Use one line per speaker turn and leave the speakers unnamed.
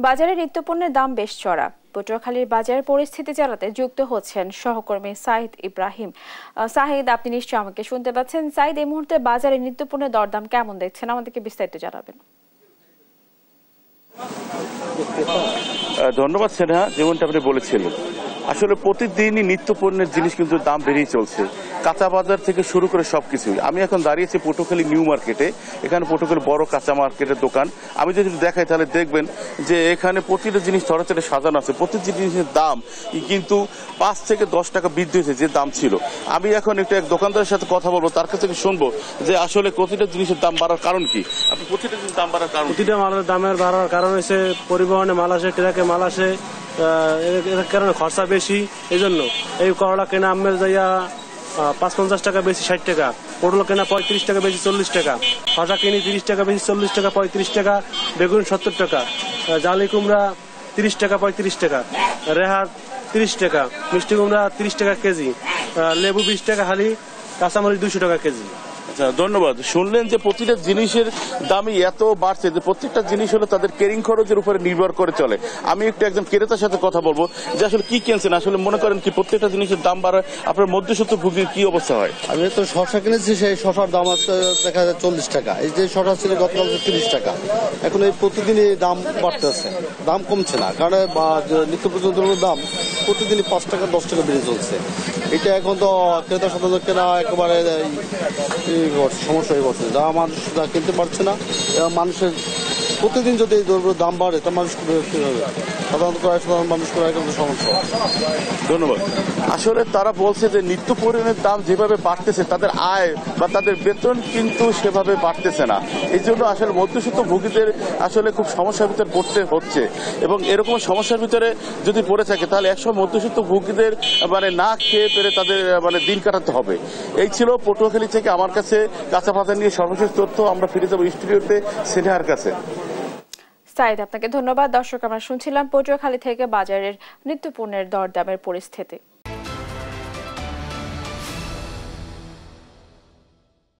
বাজারে নিত্যপণ্যের দাম বেশ চড়া। পটুয়াখালীর বাজারের পরিস্থিতি জানাতে যুক্ত হচ্ছেন সহকর্মী সাইদ ইব্রাহিম। সাহিদ, আপনি নিশ্চয়ই আমাকে শুনতে পাচ্ছেন। সাইদ, এই মুহূর্তে বাজারে নিত্যপণ্যের দরদাম কেমন দেখছেন, আমাদেরকে বিস্তারিত জানাবেন।
ধন্যবাদ সেনা। যেমনটা আপনি বলেছিলেন, আসলে প্রতিদিনই নিত্য পণ্যের জিনিস কিন্তু দাম বেড়েই চলছে, কাঁচা বাজার থেকে শুরু করে সবকিছুই। আমি এখন দাঁড়িয়েছি পটুয়াখালী নিউ মার্কেটে। এখানে পটুয়াখালী বড় কাঁচা মার্কেটের দোকান। আমি যদি দেখাই তাহলে দেখবেন যে এখানে প্রতিটা জিনিস ছড়াছড়ে সাজানো আছে। প্রতিটি জিনিসের দাম কিন্তু 5 থেকে 10 টাকা বৃদ্ধি হয়েছে যে দাম ছিল। আমি এখন একটু এক দোকানদারের সাথে কথা বলবো, তার কাছ থেকে শুনবো যে আসলে প্রতিটা জিনিসের দাম বাড়ার কারণ কি। আপনি প্রতিটা জিনিস দাম বাড়ার কারণ?
প্রতিটা মালের দামের বাড়ার কারণ হচ্ছে পরিবহনে মাল আসে, ট্রাকে মাল আসে, এর কারণে খরচা বেশি। এই জন্য এই করলা কেনা আমের যাইয়া ৫-৫০ টাকা বেশি ৬০ টাকা, পটল কেনা ৩৫ টাকা বেশি ৪০ টাকা, ভাজা কিনি ৩০ টাকা বেশি ৪০ টাকা ৩৫ টাকা, বেগুন ৭০ টাকা, জালি কুমড়া ৩০ টাকা ৩৫ টাকা, রেহার ৩০ টাকা, মিষ্টি কুমড়া ৩০ টাকা কেজি, লেবু ২০ টাকা হালি, কাঁচামরিচ ২০০ টাকা কেজি।
ধন্যবাদ। শুনলেন যে প্রতিটা জিনিসের দামই এত বাড়ছে যে প্রত্যেকটা জিনিস হলো তাদের কেরিং খরচের উপরে নির্ভর করে চলে। আমি একটু একজন ক্রেতার সাথে কথা বলবো যে আসলে কি কিনছেন, আসলে মনে করেন কি প্রত্যেকটা জিনিসের দাম বাড়ায় আপনার মধ্যস্বত্ব ভোগীর কি অবস্থা হয়?
আমি তো শসা কিনেছি, সেই শসার দাম আছে দেখা যায় ৪০ টাকা। এই যে শসা ছিল গতকাল ৩০ টাকা। এখন এই প্রতিদিনই দাম বাড়তেছে, দাম কমছে না। কারণ নিত্য প্রয়োজনীয় দাম প্রতিদিনই ৫ টাকা ১০ টাকা বেড়ে চলছে। এটা এখন তো ক্রেতার সাথে কেনা একেবারে সমস্যা হয়ে পড়ছে, যা মানুষ কিনতে পারছে না। মানুষের প্রতিদিন যদি এই দ্রব্য দাম বাড়ে তা মানুষ সাধারণ মানুষ করা কিন্তু সমস্যা।
ধন্যবাদ। আসলে তারা বলছে যে নিত্য পণ্যের দাম যেভাবে বাড়তেছে তাদের আয় বা তাদের বেতন কিন্তু সেভাবে বাড়তেছে না। এই জন্য আসলে মধ্যস্বত্ব ভোগীদের আসলে খুব সমস্যার ভিতরে পড়তে হচ্ছে, এবং এরকম সমস্যার ভিতরে যদি পড়ে থাকে তাহলে একসময় মধ্যস্বত্ব ভোগীদের না খেয়ে পেরে তাদের দিন কাটাতে হবে। এই ছিল পটুয়াখালী থেকে আমার কাছে কাঁচা বাজার নিয়ে সর্বশেষ তথ্য। আমরা ফিরে যাবো স্টুডিওতে সেনার কাছে।
সাইদ, আপনাকে ধন্যবাদ। দর্শক, আমরা শুনছিলাম পটুয়াখালী থেকে বাজারের নিত্যপণ্যের দরদামের পরিস্থিতি।